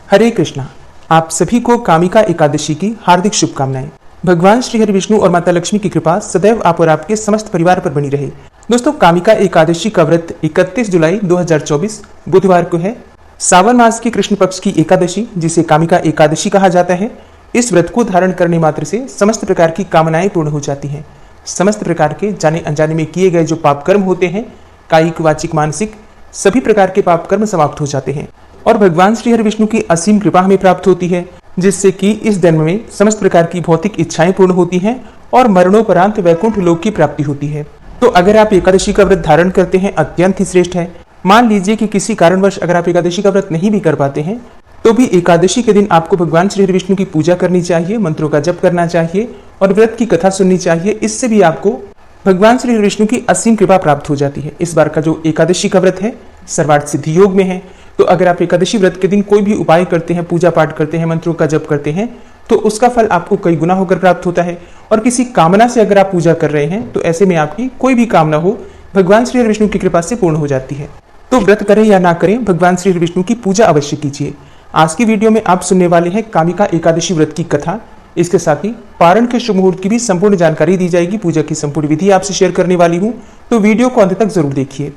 हरे कृष्णा। आप सभी को कामिका एकादशी की हार्दिक शुभकामनाएं। भगवान श्री हरि विष्णु और माता लक्ष्मी की कृपा सदैव आप और आपके समस्त परिवार पर बनी रहे। दोस्तों, कामिका एकादशी का व्रत 31 जुलाई 2024 बुधवार को है। सावन मास की कृष्ण पक्ष की एकादशी, जिसे कामिका एकादशी कहा जाता है। इस व्रत को धारण करने मात्र से समस्त प्रकार की कामनाएं पूर्ण हो जाती हैं। समस्त प्रकार के जाने अनजाने में किए गए जो पाप कर्म होते हैं, कायिक, वाचिक, मानसिक, सभी प्रकार के पाप कर्म समाप्त हो जाते हैं और भगवान श्री हरि विष्णु की असीम कृपा हमें प्राप्त होती है, जिससे कि इस जन्म में समस्त प्रकार की भौतिक इच्छाएं पूर्ण होती हैं और मरणोपरांत वैकुंठ लोक की प्राप्ति होती है। तो अगर आप एकादशी का व्रत धारण करते हैं, अत्यंत ही श्रेष्ठ है। मान लीजिए कि किसी कारणवश अगर आप एकादशी का व्रत नहीं भी कर पाते हैं, तो भी एकादशी के दिन आपको भगवान श्री हरि विष्णु की पूजा करनी चाहिए, मंत्रों का जप करना चाहिए और व्रत की कथा सुननी चाहिए। इससे भी आपको भगवान श्री हरि विष्णु की असीम कृपा प्राप्त हो जाती है। इस बार का जो एकादशी का व्रत है सर्वार्थ सिद्धि योग में है। तो अगर आप एकादशी व्रत के दिन कोई भी उपाय करते हैं, पूजा पाठ करते हैं, मंत्रों का जप करते हैं, तो उसका फल आपको कई गुना होकर प्राप्त होता है। और किसी कामना से अगर आप पूजा कर रहे हैं, तो ऐसे में आपकी कोई भी कामना हो भगवान श्री हरि विष्णु की कृपा से पूर्ण हो जाती है। तो व्रत करें या ना करें, भगवान श्री हरि विष्णु की पूजा अवश्य कीजिए। आज की वीडियो में आप सुनने वाले हैं कामिका एकादशी व्रत की कथा। इसके साथ ही पारण के शुभ मुहूर्त की भी संपूर्ण जानकारी दी जाएगी। पूजा की संपूर्ण विधि आपसे शेयर करने वाली हूँ, तो वीडियो को अंत तक जरूर देखिए।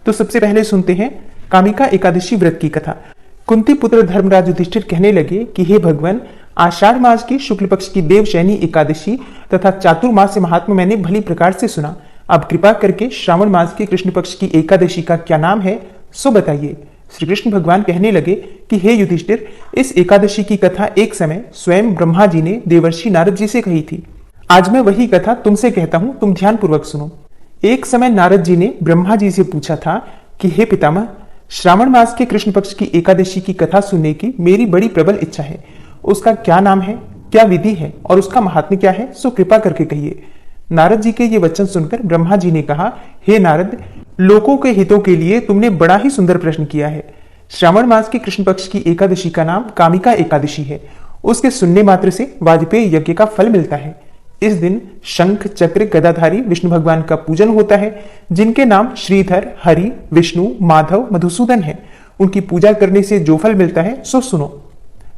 तो सबसे पहले सुनते हैं कामिका एकादशी व्रत की कथा। कुंती पुत्र धर्मराज युधिष्ठिर कहने लगे कि हे भगवान, आषाढ़ मास की शुक्ल पक्ष की देवशयनी एकादशी तथा चातुर्मास महात्मा मैंने भली प्रकार से सुना। अब कृपा करके श्रावण मास की कृष्ण पक्ष की एकादशी का क्या नाम है, सो बताइए। श्री कृष्ण भगवान कहने लगे कि हे युधिष्ठिर, इस एकादशी की कथा एक समय स्वयं ब्रह्मा जी ने देवर्षि नारद जी से कही थी। आज मैं वही कथा तुमसे कहता हूं, तुम ध्यान पूर्वक सुनो। एक समय नारद जी ने ब्रह्मा जी से पूछा था कि हे पितामह, श्रावण मास के कृष्ण पक्ष की एकादशी की कथा सुनने की मेरी बड़ी प्रबल इच्छा है। उसका क्या नाम है, क्या विधि है और उसका महात्म्य क्या है, सो कृपा करके कहिए। नारद जी के ये वचन सुनकर ब्रह्मा जी ने कहा, हे नारद, लोकों के हितों के लिए तुमने बड़ा ही सुंदर प्रश्न किया है। श्रावण मास की कृष्ण पक्ष की एकादशी का नाम कामिका एकादशी है। उसके सुनने मात्र से वाजपेय यज्ञ का फल मिलता है। इस दिन शंख, चक्र, गदाधारी विष्णु भगवान का पूजन होता है, जिनके नाम श्रीधर, हरि, विष्णु, माधव, मधुसूदन है। उनकी पूजा करने से जो फल मिलता है सो सुनो।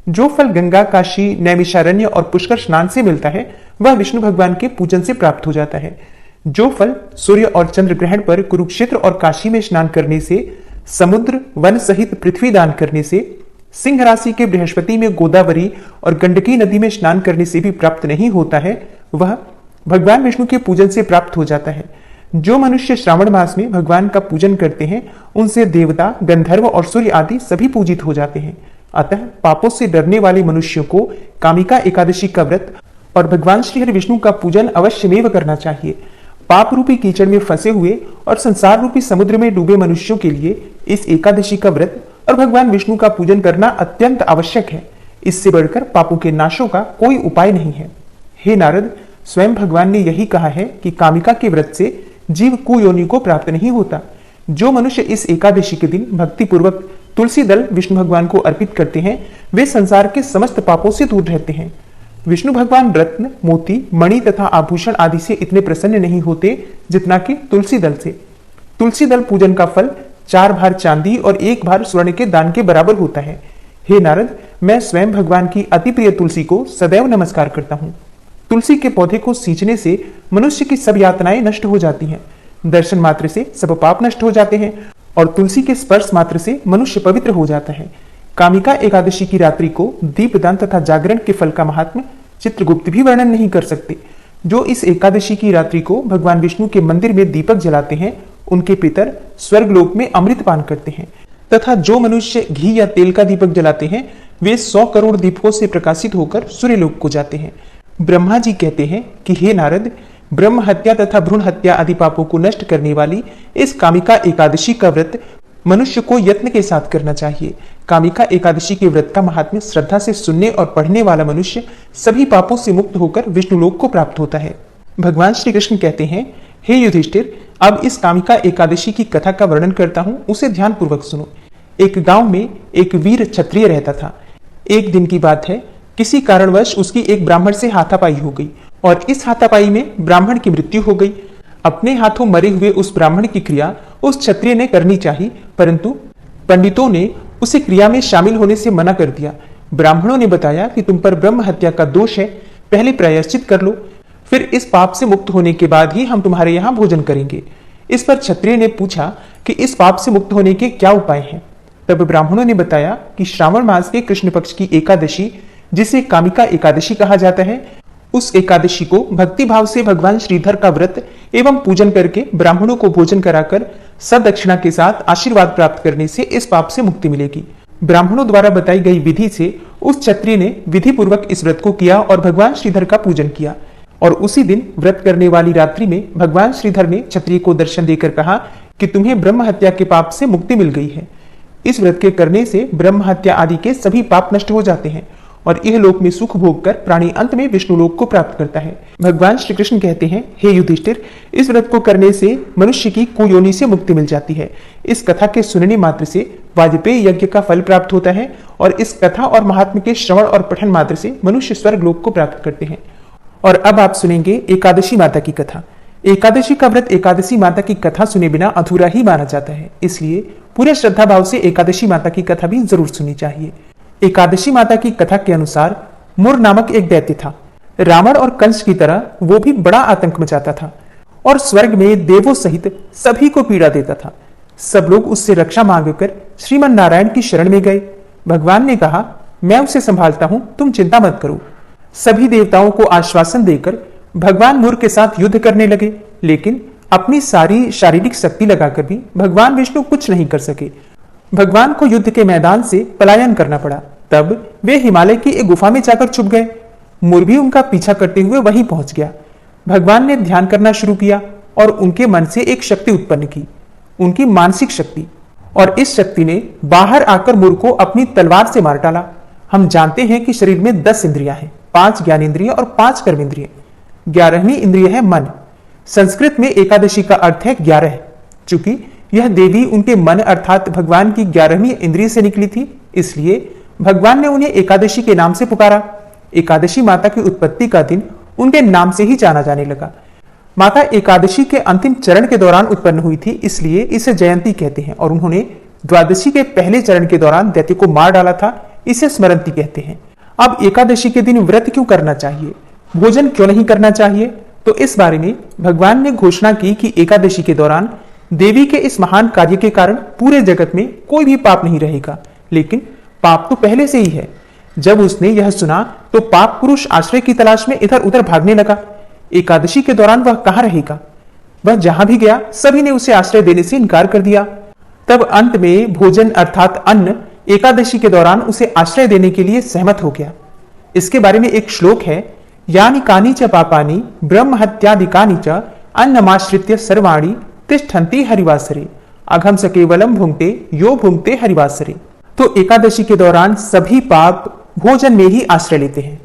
जो फल गंगा, काशी, नैमिषारण्य और पुष्कर स्नान से मिलता है, वह विष्णु भगवान के पूजन से प्राप्त हो जाता है। जो फल सूर्य और चंद्र ग्रहण पर कुरुक्षेत्र और काशी में स्नान करने से, समुद्र, वन सहित पृथ्वी दान करने से, सिंह राशि के बृहस्पति में गोदावरी और गंडकी नदी में स्नान करने से भी प्राप्त नहीं होता है, वह भगवान विष्णु के पूजन से प्राप्त हो जाता है। जो मनुष्य श्रावण मास में भगवान का पूजन करते हैं, उनसे देवता, गंधर्व और सूर्य आदि सभी पूजित हो जाते हैं। अतः पापों से डरने वाले मनुष्यों को कामिका एकादशी का व्रत और भगवान श्री हरि विष्णु का पूजन अवश्यमेव करना चाहिए। पाप रूपी कीचड़ में फंसे हुए और संसार रूपी समुद्र में डूबे मनुष्यों के लिए इस एकादशी का व्रत और भगवान विष्णु का पूजन करना अत्यंत आवश्यक है। इससे बढ़कर पापों के नाशों का कोई उपाय नहीं है। हे नारद, स्वयं भगवान ने यही कहा है कि कामिका के व्रत से जीव कुयोनि को प्राप्त नहीं होता। जो मनुष्य इस एकादशी के दिन भक्ति पूर्वक तुलसी दल विष्णु भगवान को अर्पित करते हैं, वे संसार के समस्त पापों से दूर रहते हैं। विष्णु भगवान रत्न, मोती, मणि तथा आभूषण आदि से इतने प्रसन्न नहीं होते जितना कि तुलसी दल से। तुलसी दल पूजन का फल 4 भार चांदी और 1 भार स्वर्ण के दान के बराबर होता है। हे नारद, मैं स्वयं भगवान की अति प्रिय तुलसी को सदैव नमस्कार करता हूँ। तुलसी के पौधे को सींचने से मनुष्य की सब यातनाएं नष्ट हो जाती हैं। दर्शन मात्र से सब पाप नष्ट हो जाते हैं और तुलसी के स्पर्श मात्र से मनुष्य पवित्र हो जाता है। कामिका एकादशी की रात्रि को दीपदान तथा जागरण के फल का महात्म्य चित्रगुप्त भी वर्णन नहीं कर सकते। जो इस एकादशी की रात्रि को भगवान विष्णु के मंदिर में दीपक जलाते हैं, उनके पितर स्वर्गलोक में अमृत पान करते हैं तथा जो मनुष्य घी या तेल का दीपक जलाते हैं, वे 100 करोड़ दीपकों से प्रकाशित होकर सूर्यलोक को जाते हैं। ब्रह्मा जी कहते हैं कि हे नारद, ब्रह्म हत्या तथा भ्रूण हत्या आदि पापों को नष्ट करने वाली इस कामिका एकादशी का व्रत मनुष्य को यत्न के साथ करना चाहिए। कामिका एकादशी के व्रत का महात्म्य श्रद्धा से सुनने और पढ़ने वाला मनुष्य सभी पापों से मुक्त होकर विष्णु लोक को प्राप्त होता है। भगवान श्री कृष्ण कहते हैं, हे युधिष्ठिर, अब इस कामिका एकादशी की कथा का वर्णन करता हूं, उसे ध्यान पूर्वक सुनो। एक गांव में एक वीर क्षत्रिय रहता था। एक दिन की बात है, किसी कारणवश उसकी एक ब्राह्मण से हाथापाई हो गई और इस हाथापाई में ब्राह्मण की मृत्यु हो गई। अपने हाथों मरे हुए उस ब्राह्मण की क्रिया उस क्षत्रिय ने करनी चाहिए, परंतु पंडितों ने उसे क्रिया में शामिल होने से मना कर दिया। ब्राह्मणों ने बताया कि तुम पर ब्रह्म हत्या का दोष है, पहले प्रायश्चित कर लो, फिर इस पाप से मुक्त होने के बाद ही हम तुम्हारे यहाँ भोजन करेंगे। इस पर क्षत्रिय ने पूछा कि इस पाप से मुक्त होने के क्या उपाय हैं। तब ब्राह्मणों ने बताया कि श्रावण मास के कृष्ण पक्ष की एकादशी, जिसे कामिका एकादशी कहा जाता है, उस एकादशी को भक्ति भाव से भगवान श्रीधर का व्रत एवं पूजन करके ब्राह्मणों को भोजन कराकर सदक्षिणा के साथ आशीर्वाद प्राप्त करने से इस पाप से मुक्ति मिलेगी। ब्राह्मणों द्वारा बताई गई विधि से उस क्षत्रिय ने विधि पूर्वक इस व्रत को किया और भगवान श्रीधर का पूजन किया। और उसी दिन व्रत करने वाली रात्रि में भगवान श्रीधर ने क्षत्रिय को दर्शन देकर कहा कि तुम्हें ब्रह्म हत्या के पाप से मुक्ति मिल गई है। इस व्रत के करने से ब्रह्म हत्या आदि के सभी पाप नष्ट हो जाते हैं और यह लोक में सुख भोग कर प्राणी अंत में विष्णु लोक को प्राप्त करता है। भगवान श्री कृष्ण कहते हैं, हे युधिष्ठिर, इस व्रत को करने से मनुष्य की कुयोनि से मुक्ति मिल जाती है। इस कथा के सुनने मात्र से वाजपेयी यज्ञ का फल प्राप्त होता है और इस कथा और महात्म के श्रवण और पठन मात्र से मनुष्य स्वर्ग लोक को प्राप्त करते हैं। और अब आप सुनेंगे एकादशी माता की कथा। एकादशी का व्रत एकादशी माता की कथा सुने बिना अधूरा ही माना जाता है, इसलिए पूरे श्रद्धा भाव से एकादशी माता की कथा भी जरूर सुननी चाहिए। एकादशी माता की कथा के अनुसार मुर नामक एक दैत्य था। रावण और कंस की तरह वो भी बड़ा आतंक मचाता था और स्वर्ग में देवों सहित सभी को पीड़ा देता था। सब लोग उससे रक्षा मांगकर श्रीमन नारायण की शरण में गए। भगवान ने कहा, मैं उसे संभालता हूं, तुम चिंता मत करो। सभी देवताओं को आश्वासन देकर भगवान मुर के साथ युद्ध करने लगे, लेकिन अपनी सारी शारीरिक शक्ति लगाकर भी भगवान विष्णु कुछ नहीं कर सके। भगवान को युद्ध के मैदान से पलायन करना पड़ा। तब वे हिमालय की एक गुफा में जाकर छुप गए। मुर भी उनका पीछा करते हुए वहीं पहुंच गया। भगवान ने ध्यान करना शुरू किया और उनके मन से एक शक्ति उत्पन्न की, उनकी मानसिक शक्ति, और इस शक्ति ने बाहर आकर मुर को अपनी तलवार से मार डाला। हम जानते हैं कि शरीर में 10 इंद्रियां हैं, 5 ज्ञानेंद्रिय और 5 कर्मेंद्रिय। 11वीं इंद्रिय है मन। संस्कृत में एकादशी का अर्थ है 11। चूंकि यह देवी उनके मन अर्थात भगवान की 11वीं इंद्रिय से निकली थी, इसलिए भगवान ने उन्हें एकादशी के नाम से पुकारा। एकादशी माता की उत्पत्ति का दिन उनके नाम से ही जाना जाने लगा। माता एकादशी के अंतिम चरण के दौरान उत्पन्न हुई थी, इसलिए इसे जयंती कहते हैं, और उन्होंने द्वादशी के पहले चरण के दौरान दैत्य को मार डाला था, इसे स्मरंती कहते हैं। अब एकादशी के दिन व्रत क्यों करना चाहिए, भोजन क्यों नहीं करना चाहिए, तो इस बारे में भगवान ने घोषणा की कि एकादशी के दौरान देवी के इस महान कार्य के कारण पूरे जगत में कोई भी पाप नहीं रहेगा। लेकिन पाप तो पहले से ही है। जब उसने यह सुना तो पाप पुरुष आश्रय की तलाश में इधर उधर भागने लगा। एकादशी के दौरान वह कहां रहेगा? वह जहां भी गया सभी ने उसे आश्रय देने से इनकार कर दिया। तब अंत में भोजन अर्थात अन्न एकादशी के दौरान उसे आश्रय देने के लिए सहमत हो गया। इसके बारे में एक श्लोक है, यानि कानि च पापानि ब्रह्म हत्यादिकानि च अन्नमाश्रित्य सर्वाणि तिष्ठन्ति हरिवासरे अघम स केवलम भुंक्ते यो भुंक्ते हरिवासरे। तो एकादशी के दौरान सभी पाप भोजन में ही आश्रय लेते हैं,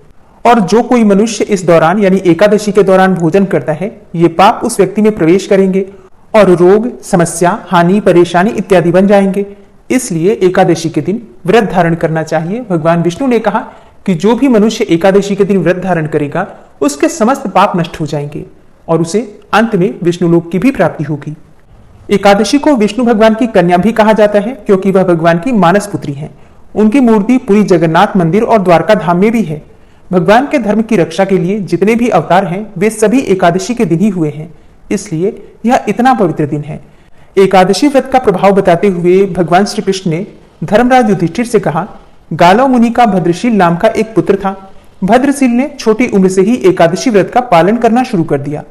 और जो कोई मनुष्य इस दौरान यानी एकादशी के दौरान भोजन करता है, ये पाप उस व्यक्ति में प्रवेश करेंगे और रोग, समस्या, हानि, परेशानी इत्यादि बन जाएंगे। इसलिए एकादशी के दिन व्रत धारण करना चाहिए। भगवान विष्णु ने कहा कि जो भी मनुष्य एकादशी के दिन व्रत धारण करेगा उसके समस्त पाप नष्ट हो जाएंगे और उसे अंत में विष्णु लोक की भी प्राप्ति होगी। एकादशी को विष्णु भगवान की कन्या भी कहा जाता है, क्योंकि वह भगवान की मानस पुत्री है। उनकी मूर्ति पुरी जगन्नाथ मंदिर और द्वारका धाम में भी है। भगवान के धर्म की रक्षा के लिए जितने भी अवतार हैं वे सभी एकादशी के दिन ही हुए हैं, इसलिए यह इतना पवित्र दिन है। एकादशी व्रत का प्रभाव बताते हुए भगवान श्री कृष्ण ने धर्मराज युधिष्ठिर से कहा, गालो मुनि का भद्रशील नाम का एक पुत्र था। भद्रशील ने छोटी उम्र से ही एकादशी व्रत का पालन करना शुरू कर दिया।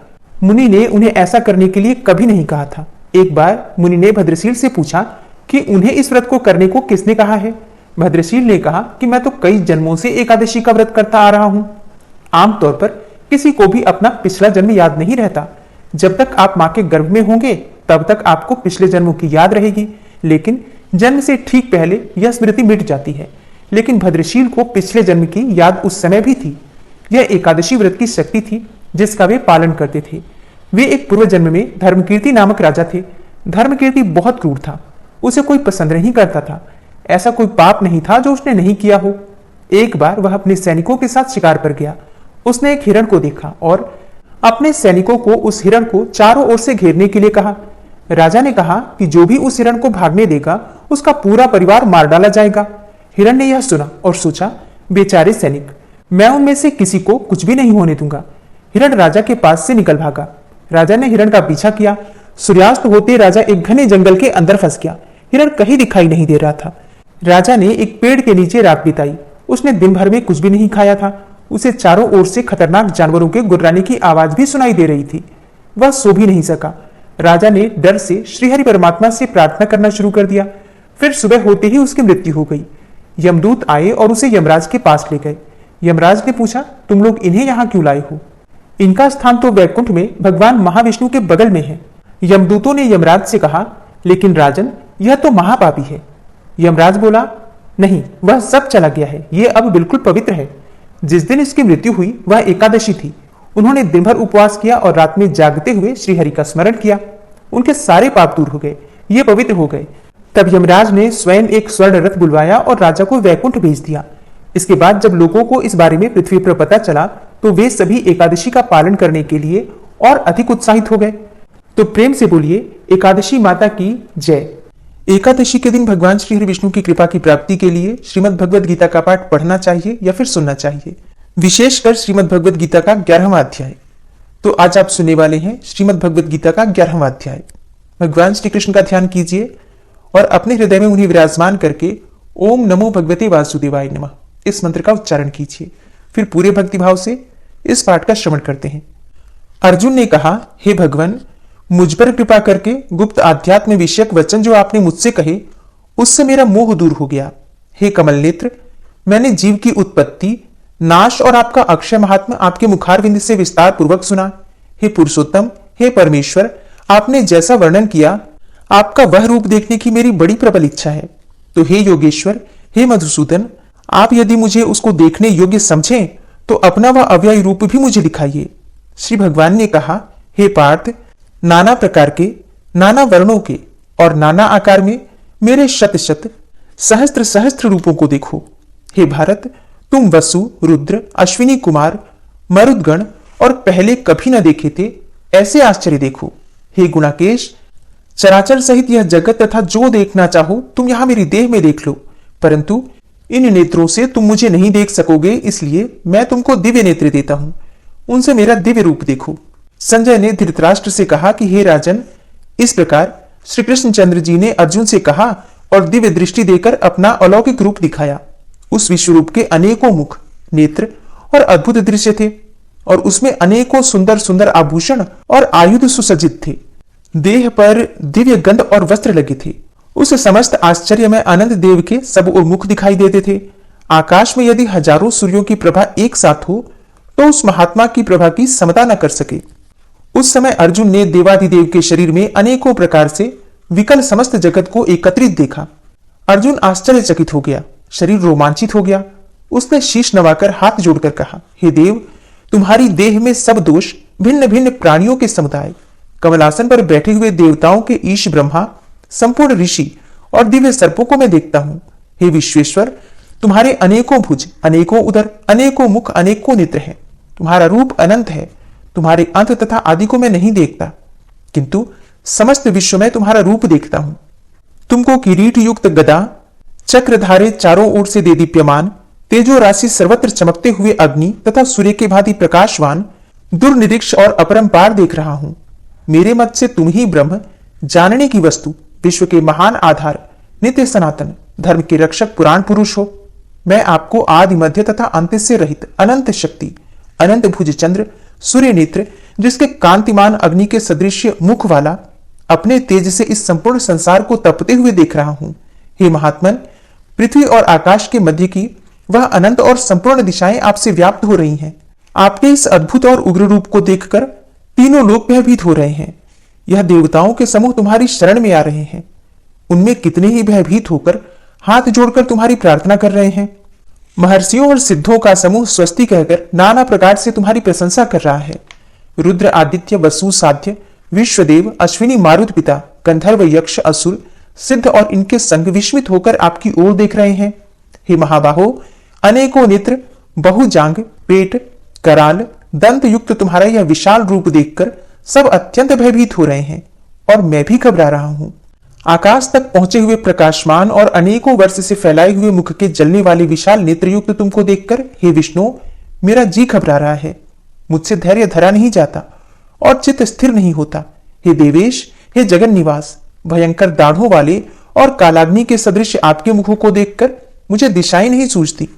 मुनि ने उन्हें ऐसा करने के लिए कभी नहीं कहा था। एक बार मुनि ने भद्रशील से पूछा कि उन्हें इस व्रत को करने को किसने कहा है। भद्रशील ने कहा कि मैं तो कई जन्मों से एकादशी का व्रत करता आ रहा हूं। आमतौर पर किसी को भी अपना पिछला जन्म याद नहीं रहता। जब तक आप मां के गर्भ में होंगे तब तक आपको पिछले जन्मों की याद रहेगी, लेकिन जन्म से ठीक पहले यह स्मृति मिट जाती है। लेकिन भद्रशील को पिछले जन्म की याद उस समय भी थी। यह एकादशी व्रत की शक्ति थी जिसका वे पालन करते थे। वे एक पूर्व जन्म में धर्मकीर्ति नामक राजा थे। धर्मकीर्ति बहुत क्रूर था, उसे कोई पसंद नहीं करता था। ऐसा कोई पाप नहीं था जो उसने नहीं किया हो। एक बार वह अपने सैनिकों के साथ शिकार पर गया। उसने एक हिरण को देखा और अपने सैनिकों को उस हिरण को चारों ओर से घेरने के लिए कहा। राजा ने कहा कि जो भी उस हिरण को भागने देगा उसका पूरा परिवार मार डाला जाएगा। हिरण ने यह सुना और सोचा, बेचारे सैनिक, मैं उनमें से किसी को कुछ भी नहीं होने दूंगा। हिरण राजा के पास से निकल भागा। राजा ने हिरण का पीछा किया। सूर्यास्त होते राजा एक घने जंगल के अंदर फंस गया। हिरण कहीं दिखाई नहीं दे रहा था। राजा ने एक पेड़ के नीचे रात बिताई। उसने दिन भर में कुछ भी नहीं खाया था। उसे चारों ओर से खतरनाक जानवरों के गुर्राने की आवाज भी सुनाई दे रही थी। वह सो भी नहीं सका। राजा ने डर से श्रीहरि परमात्मा से प्रार्थना करना शुरू कर दिया। फिर सुबह होते ही उसकी मृत्यु हो गई। यमदूत आए और उसे यमराज के पास ले गए। यमराज ने पूछा, तुम लोग इन्हें यहाँ क्यों लाए हो? इनका स्थान तो वैकुंठ में भगवान महाविष्णु के बगल में है। यमदूतों ने यमराज से कहा, लेकिन राजन, यह तो महापापी है। यमराज बोला, नहीं, वह सब चला गया है। यह अब बिल्कुल पवित्र है। जिस दिन इसकी मृत्यु हुई वह एकादशी थी। उन्होंने दिन भर उपवास किया और रात में जागते हुए श्रीहरि का स्मरण किया। उनके सारे पाप दूर हो गए, ये पवित्र हो गए। तब यमराज ने स्वयं एक स्वर्ण रथ बुलवाया और राजा को वैकुंठ भेज दिया। इसके बाद जब लोगों को इस बारे में पृथ्वी पर पता चला तो वे सभी एकादशी का पालन करने के लिए और अधिक उत्साहित हो गए। तो प्रेम से बोलिए, एकादशी माता की जय। एकादशी के दिन भगवान श्री हरि विष्णु की कृपा की प्राप्ति के लिए श्रीमद् भगवद गीता का पाठ पढ़ना चाहिए या फिर सुनना चाहिए, विशेषकर श्रीमद् भगवद गीता का 11वां अध्याय। तो आज आप सुनने वाले हैं श्रीमद् भगवद गीता का 11वां अध्याय। भगवान श्री कृष्ण का ध्यान कीजिए और अपने हृदय में उन्हें विराजमान करके ओम नमो भगवते वासुदेवाय नमः इस मंत्र का उच्चारण कीजिए। फिर पूरे भक्तिभाव से इस पाठ का श्रवण करते हैं। अर्जुन ने कहा, हे भगवान, मुझ पर कृपा करके गुप्त आध्यात्म विषयक वचन जो आपने मुझसे कहे उससे मेरा मोह दूर हो गया। हे कमल नेत्र, मैंने जीव की उत्पत्ति, नाश और आपका अक्षय महात्मा आपके मुखारविंद से विस्तार पूर्वक सुना। हे पुरुषोत्तम, हे परमेश्वर, आपने जैसा वर्णन किया आपका वह रूप देखने की मेरी बड़ी प्रबल इच्छा है। तो हे योगेश्वर, हे मधुसूदन, आप यदि मुझे उसको देखने योग्य समझें तो अपना वह अव्यय रूप भी मुझे दिखाइए। श्री भगवान ने कहा, हे पार्थ, नाना प्रकार के, नाना वर्णों के और नाना आकार में मेरे शत शत सहस्त्र सहस्त्र रूपों को देखो। हे भारत, तुम वसु, रुद्र, अश्विनी कुमार, मरुदगण और पहले कभी न देखे थे ऐसे आश्चर्य देखो। हे गुणाकेश, चराचर सहित यह जगत तथा जो देखना चाहो तुम यहां मेरी देह में देख लो, परंतु इन नेत्रों से तुम मुझे नहीं देख सकोगे, इसलिए मैं तुमको दिव्य नेत्र देता हूं, उनसे मेरा दिव्य रूप देखो। संजय ने धृतराष्ट्र से कहा कि हे राजन, इस प्रकार श्री कृष्णचंद्र जी ने अर्जुन से कहा और दिव्य दृष्टि देकर अपना अलौकिक रूप दिखाया। उस विश्व रूप के अनेकों मुख, नेत्र और अद्भुत दृश्य थे और उसमें अनेकों सुंदर सुंदर आभूषण और आयुध सुसज्जित थे। देह पर दिव्य गंध और वस्त्र लगे थे। उस समस्त आश्चर्य में अनंत देव के सब और मुख दिखाई देते थे। आकाश में यदि हजारों सूर्यों की प्रभा एक साथ हो तो उस महात्मा की प्रभा की समता न कर सके। उस समय अर्जुन ने देवाधिदेव के शरीर में अनेकों प्रकार से विकल समस्त जगत को एकत्रित देखा। अर्जुन आश्चर्यचकित हो गया, शरीर रोमांचित हो गया। उसने शीश नवाकर हाथ जोड़कर कहा, हे देव, तुम्हारी देह में सब दोष भिन्न भिन्न प्राणियों के समुदाय, कमलासन पर बैठे हुए देवताओं के ईश ब्रह्मा, संपूर्ण ऋषि और दिव्य सर्पों को मैं देखता हूं। हे विश्वेश्वर, तुम्हारे अनेकों भुज, अनेकों उदर, अनेकों मुख, अनेकों नेत्र हैं। तुम्हारा रूप अनंत है। तुम्हारे अंत तथा आदि को मैं नहीं देखता, किंतु समस्त विश्व में तुम्हारा रूप देखता हूं। तुमको किरीट युक्त गदा, चक्रधारे चारों ओर से दे दीप्यमान, तेजो राशि सर्वत्र चमकते हुए अग्नि तथा सूर्य के भांति प्रकाशवान, दुर्निरीक्ष और अपरंपार देख रहा हूं। मेरे मत से तुम ही ब्रह्म, जानने की वस्तु, विश्व के महान आधार, नित्य सनातन, धर्म के रक्षक पुराण पुरुष हो। मैं आपको आदि मध्य तथा अंत से रहित अनंत शक्ति, अनंत भुज चंद्र, सूर्य नेत्र, जिसके कांतिमान अग्नि के सदृश मुख वाला, अपने तेज से इस संपूर्ण संसार को तपते हुए देख रहा हूं। हे महात्मन, पृथ्वी और आकाश के मध्य की वह अनंत और संपूर्ण दिशाएं आपसे व्याप्त हो रही हैं। आपके इस अद्भुत और उग्र रूप को देखकर तीनों लोग भयभीत हो रहे हैं। यह देवताओं के समूह तुम्हारी शरण में आ रहे हैं। उनमें कितने ही भयभीत होकर हाथ जोड़कर तुम्हारी प्रार्थना कर रहे हैं। महर्षियों और सिद्धों का समूह स्वस्ति कहकर नाना प्रकार से तुम्हारी प्रशंसा कर रहा है। रुद्र, आदित्य, वसु, साध्य, विश्वदेव, अश्विनी, मारुत पिता, गंधर्व, यक्ष, असुर, सिद्ध और इनके संग विस्मित होकर आपकी ओर देख रहे हैं। हे महाबाहो, अनेकों नेत्र, बहुजांग, पेट, कराल, दंत युक्त तुम्हारा यह विशाल रूप देखकर सब अत्यंत भयभीत हो रहे हैं और मैं भी घबरा रहा हूं। आकाश तक पहुंचे हुए प्रकाशमान और अनेकों वर्ष से फैलाए हुए मुख के जलने वाले विशाल नेत्रयुक्त तुमको देखकर हे विष्णु, मेरा जी घबरा रहा है, मुझसे धैर्य धरा नहीं जाता और चित्त स्थिर नहीं होता। हे देवेश, हे जगन निवास, भयंकर दाढ़ों वाले और कालाग्नि के सदृश आपके मुखों को देखकर मुझे दिशाएं नहीं सूझती,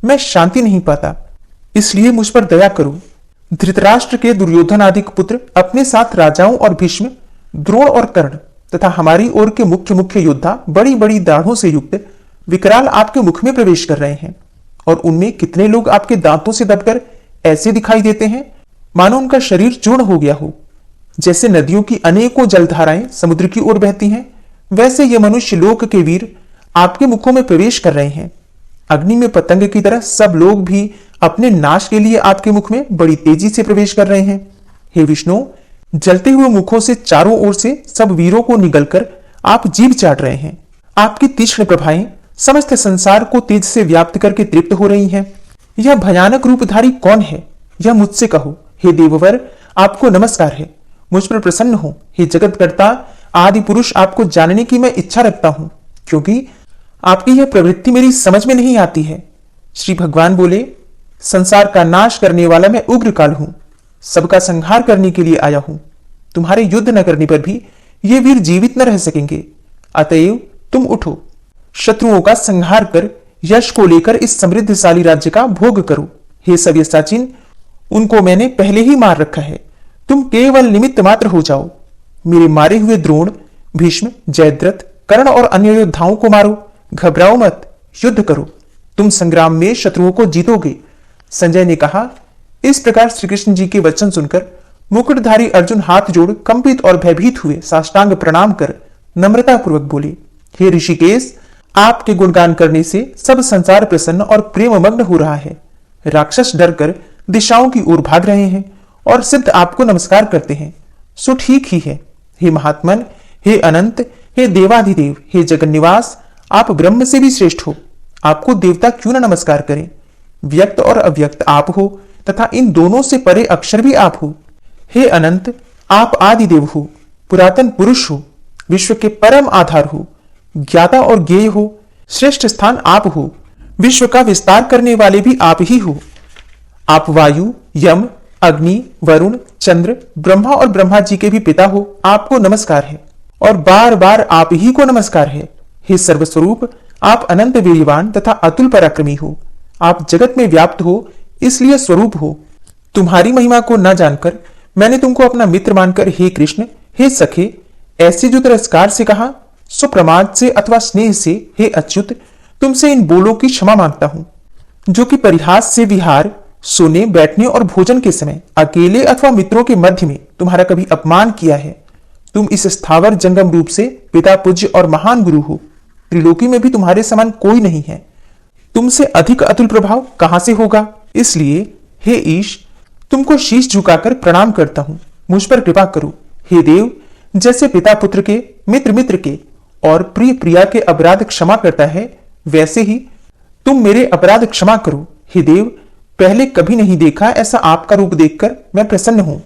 मैं शांति नहीं पाता, इसलिए मुझ पर दया करो। धृतराष्ट्र के दुर्योधन आदि पुत्र अपने साथ राजाओं और भीष्म, द्रोण और कर्ण तथा हमारी ओर के मुख्य मुख्य योद्धा बड़ी बड़ी दाढ़ों से युक्त विकराल आपके मुख में प्रवेश कर रहे हैं, और उनमें कितने लोग आपके दांतों से दबकर ऐसे दिखाई देते हैं मानो उनका शरीर चूर्ण हो गया हो। जैसे नदियों की अनेकों जलधाराएं समुद्र की ओर बहती हैं, वैसे ये मनुष्य लोक के वीर आपके मुखों में प्रवेश कर रहे हैं। अग्नि में पतंग की तरह सब लोग भी अपने नाश के लिए आपके मुख में बड़ी तेजी से प्रवेश कर रहे हैं। हे विष्णु, जलते हुए मुखों से चारों ओर से सब वीरों को निगलकर आप जीभ चाट रहे हैं। आपकी तीक्ष्ण प्रभाएं समस्त संसार को तेज से व्याप्त करके तृप्त हो रही हैं। यह भयानक रूपधारी कौन है, यह मुझसे कहो। हे देववर, आपको नमस्कार है, मुझ पर प्रसन्न हो। हे जगतकर्ता आदि पुरुष, आपको जानने की मैं इच्छा रखता हूं, क्योंकि आपकी यह प्रवृत्ति मेरी समझ में नहीं आती है। श्री भगवान बोले, संसार का नाश करने वाला मैं उग्र काल हूं, सबका संहार करने के लिए आया हूं। तुम्हारे युद्ध न करने पर भी ये वीर जीवित न रह सकेंगे, अतएव तुम उठो, शत्रुओं का संहार कर यश को लेकर इस समृद्धशाली राज्य का भोग करो। हे सव्यसाचिन, उनको मैंने पहले ही मार रखा है, तुम केवल निमित्त मात्र हो जाओ। मेरे मारे हुए द्रोण, भीष्म, जयद्रथ, कर्ण और अन्य योद्धाओं को मारो, घबराओ मत, युद्ध करो, तुम संग्राम में शत्रुओं को जीतोगे। संजय ने कहा। इस प्रकार श्री कृष्ण जी के वचन सुनकर मुकुटधारी अर्जुन हाथ जोड़ कंपित और भयभीत हुए साष्टांग प्रणाम कर नम्रता पूर्वक बोले, हे ऋषिकेश, आपके गुणगान करने से सब संसार प्रसन्न और प्रेममग्न हो रहा है। राक्षस डरकर दिशाओं की ओर भाग रहे हैं और सिद्ध आपको नमस्कार करते हैं, सो ठीक ही है। हे महात्मन, हे अनंत, हे देवाधिदेव, हे जगन्निवास, आप ब्रह्म से भी श्रेष्ठ हो, आपको देवता क्यों न नमस्कार करें। व्यक्त और अव्यक्त आप हो तथा इन दोनों से परे अक्षर भी आप हो। हे अनंत, आप आदिदेव हो, पुरातन पुरुष हो, विश्व के परम आधार हो, ज्ञाता और ज्ञेय हो, श्रेष्ठ स्थान आप हो, विश्व का विस्तार करने वाले भी आप ही हो। आप वायु, यम, अग्नि, वरुण, चंद्र, ब्रह्मा और ब्रह्मा जी के भी पिता हो, आपको नमस्कार है और बार बार आप ही को नमस्कार है। हे सर्वस्वरूप, आप अनंत वीर्यवान तथा अतुल पराक्रमी हो, आप जगत में व्याप्त हो, इसलिए स्वरूप हो। तुम्हारी महिमा को न जानकर मैंने तुमको अपना मित्र मानकर हे कृष्ण, हे सखे, ऐसे जो तिरस्कार से कहा, सो प्रमाद से अथवा स्नेह से हे अच्युत, तुमसे इन बोलों की क्षमा मांगता हूं, जो कि परिहास से विहार, सोने, बैठने और भोजन के समय अकेले अथवा मित्रों के मध्य में तुम्हारा कभी अपमान किया है। तुम इस स्थावर जंगम रूप से पिता, पूज्य और महान गुरु हो, त्रिलोकी में भी तुम्हारे समान कोई नहीं है, तुमसे अधिक अतुल प्रभाव कहां से होगा। इसलिए हे ईश, तुमको शीश झुकाकर प्रणाम करता हूं, मुझ पर कृपा करो। हे देव, जैसे पिता पुत्र के, मित्र मित्र के और प्रिय प्रिया के अपराध क्षमा करता है, वैसे ही तुम मेरे अपराध क्षमा करो। हे देव, पहले कभी नहीं देखा ऐसा आपका रूप देखकर मैं प्रसन्न हूं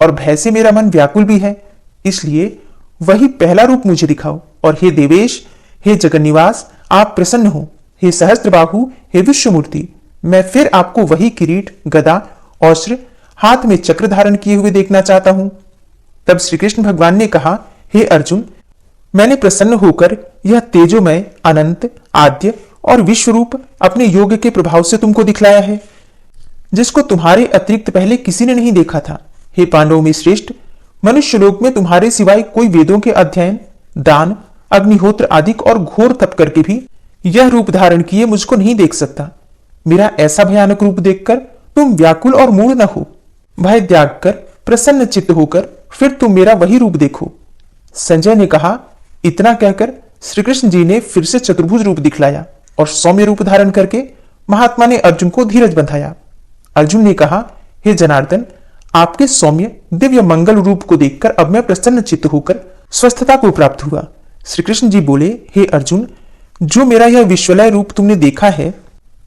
और भय से मेरा मन व्याकुल भी है, इसलिए वही पहला रूप मुझे दिखाओ। और हे देवेश, हे जगन्निवास, आप प्रसन्न हो। हे सहस्त्रबाहु, हे विश्वमूर्ति, मैं फिर आपको वही किरीट, गदा, औस्त्र, हाथ में चक्र धारण किए हुए देखना चाहता हूं। तब श्री कृष्ण भगवान ने कहा, हे अर्जुन, मैंने प्रसन्न होकर यह तेजोमय, अनंत, आद्य और विश्वरूप अपने योग के प्रभाव से तुमको दिखलाया है, जिसको तुम्हारे अतिरिक्त पहले किसी ने नहीं देखा था। हे पांडवों में श्रेष्ठ, मनुष्य लोक में तुम्हारे सिवाय कोई वेदों के अध्ययन, दान, अग्निहोत्र आदि और घोर तप करके भी यह रूप धारण किए मुझको नहीं देख सकता। मेरा ऐसा भयानक रूप देखकर तुम व्याकुल और मूढ़ न हो, भय त्याग कर प्रसन्न चित्त होकर फिर तुम मेरा वही रूप देखो। संजय ने कहा। इतना कहकर श्री कृष्ण जी ने फिर से चतुर्भुज रूप दिखलाया और सौम्य रूप धारण करके महात्मा ने अर्जुन को धीरज बंधाया। अर्जुन ने कहा, हे जनार्दन, आपके सौम्य दिव्य मंगल रूप को देखकर अब मैं प्रसन्न चित्त होकर स्वस्थता को प्राप्त हुआ। श्री कृष्ण जी बोले, हे अर्जुन, जो मेरा यह विश्वलय रूप तुमने देखा है,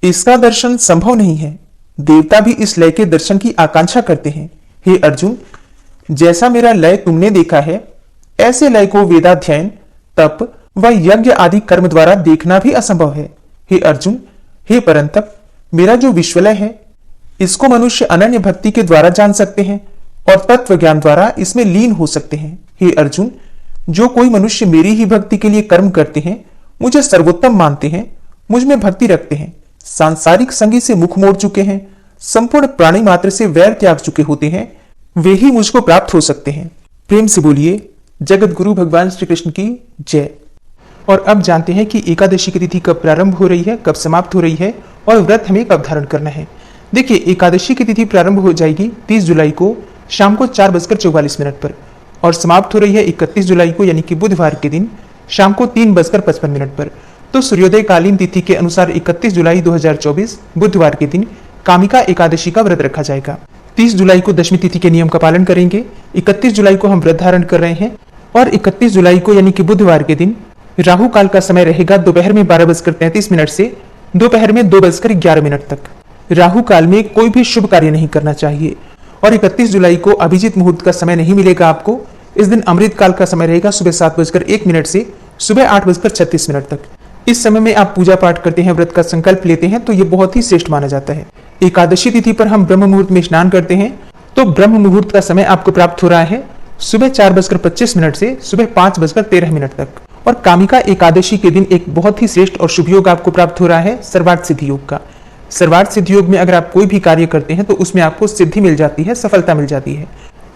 इसका दर्शन संभव नहीं है। देवता भी इस लय के दर्शन की आकांक्षा करते हैं। हे अर्जुन, जैसा मेरा लय तुमने देखा है, ऐसे लय को वेदाध्ययन, तप व यज्ञ आदि कर्म द्वारा देखना भी असंभव है। हे अर्जुन, हे परंतप, मेरा जो विश्वलय है इसको मनुष्य अनन्य भक्ति के द्वारा जान सकते हैं और तत्व ज्ञान द्वारा इसमें लीन हो सकते हैं। हे अर्जुन, जो कोई मनुष्य मेरी ही भक्ति के लिए कर्म करते हैं, मुझे सर्वोत्तम मानते हैं, मुझ में भक्ति रखते हैं, सांसारिक संगी से मुख मोड़ चुके हैं, संपूर्ण प्राणी मात्र से वैर त्याग चुके होते हैं, वे ही मुझको प्राप्त हो सकते हैं। प्रेम से बोलिए जगत गुरु भगवान श्री कृष्ण की जय। और अब जानते हैं कि एकादशी की तिथि कब प्रारंभ हो रही है, कब समाप्त हो रही है और व्रत हमें कब धारण करना है। देखिए, एकादशी की तिथि प्रारंभ हो जाएगी 30 जुलाई को शाम को 4:44 पर और समाप्त हो रही है 31 जुलाई को यानी कि बुधवार के दिन शाम को 3:55 पर। तो सूर्योदय कालीन तिथि के अनुसार 31 जुलाई 2024 बुधवार के दिन कामिका एकादशी का व्रत रखा जाएगा। 30 जुलाई को दशमी तिथि के नियम का पालन करेंगे। 31 जुलाई को हम व्रत धारण कर रहे हैं और 31 जुलाई को यानी कि बुधवार के दिन राहु काल का समय रहेगा दोपहर में 12:33 से दोपहर में 2:11 तक। राहु काल में कोई भी शुभ कार्य नहीं करना चाहिए और 31 जुलाई को अभिजीत मुहूर्त का समय नहीं मिलेगा आपको। इस दिन अमृत काल का समय रहेगा सुबह 7:01 से सुबह 8:36 तक। इस समय में आप पूजा पाठ करते हैं, व्रत का संकल्प लेते हैं तो ये बहुत ही श्रेष्ठ माना जाता है। एकादशी तिथि पर हम ब्रह्म मुहूर्त में स्नान करते हैं तो ब्रह्म मुहूर्त का समय आपको प्राप्त हो रहा है सुबह 4:25 से सुबह 5:13 तक। और कामिका एकादशी के दिन एक बहुत ही श्रेष्ठ और शुभ योग आपको प्राप्त हो रहा है सर्वार्थ सिद्धि योग का। सर्वार्थ सिद्धि योग में अगर आप कोई भी कार्य करते हैं तो उसमें आपको सिद्धि मिल जाती है, सफलता मिल जाती है।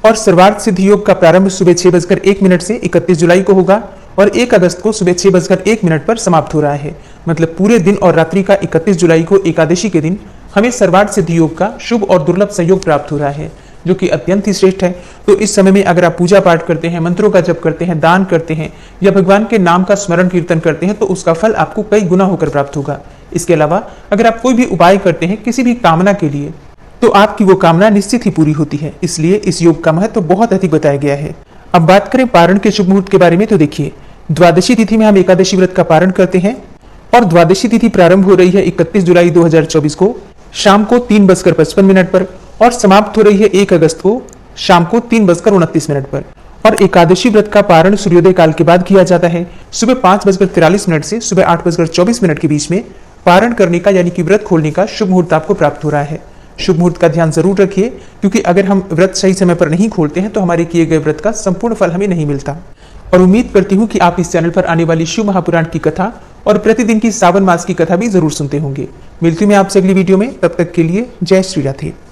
और सर्वार्थ सिद्धि योग का प्रारंभ सुबह 6:01 से 31 जुलाई को होगा और 1 अगस्त को सुबह 6:01 पर समाप्त हो रहा है। मतलब पूरे दिन और रात्रि का 31 जुलाई को एकादशी के दिन हमें सर्वार्थ सिद्धि योग का शुभ और दुर्लभ संयोग प्राप्त हो रहा है, जो कि अत्यंत ही श्रेष्ठ है। तो इस समय में अगर आप पूजा पाठ करते हैं, मंत्रों का जप करते हैं, दान करते हैं या भगवान के नाम का स्मरण कीर्तन करते हैं तो उसका फल आपको कई गुना होकर प्राप्त होगा। इसके अलावा अगर आप कोई भी उपाय करते हैं किसी भी कामना के लिए तो आपकी वो कामना निश्चित ही पूरी होती है। इसलिए इस योग का महत्व बहुत अधिक बताया गया है। अब बात करें पारण के शुभ मुहूर्त के बारे में तो देखिए, द्वादशी तिथि में हम एकादशी व्रत का पारण करते हैं और द्वादशी तिथि प्रारंभ हो रही है 31 जुलाई 2024 को शाम को 3:55 पर और समाप्त हो रही है 1 अगस्त को शाम को 3:29 पर। और एकादशी व्रत का पारण सूर्योदय काल के बाद किया जाता है। सुबह 5:43 से सुबह 8:24 के बीच में पारण करने का यानी कि व्रत खोलने का शुभ मुहूर्त आपको प्राप्त हो रहा है। शुभ मुहूर्त का ध्यान जरूर रखिए, क्योंकि अगर हम व्रत सही समय पर नहीं खोलते हैं तो हमारे किए गए व्रत का संपूर्ण फल हमें नहीं मिलता। और उम्मीद करती हूँ कि आप इस चैनल पर आने वाली शिव महापुराण की कथा और प्रतिदिन की सावन मास की कथा भी जरूर सुनते होंगे। मिलती हूँ मैं आपसे अगली वीडियो में, तब तक के लिए जय श्री राधे।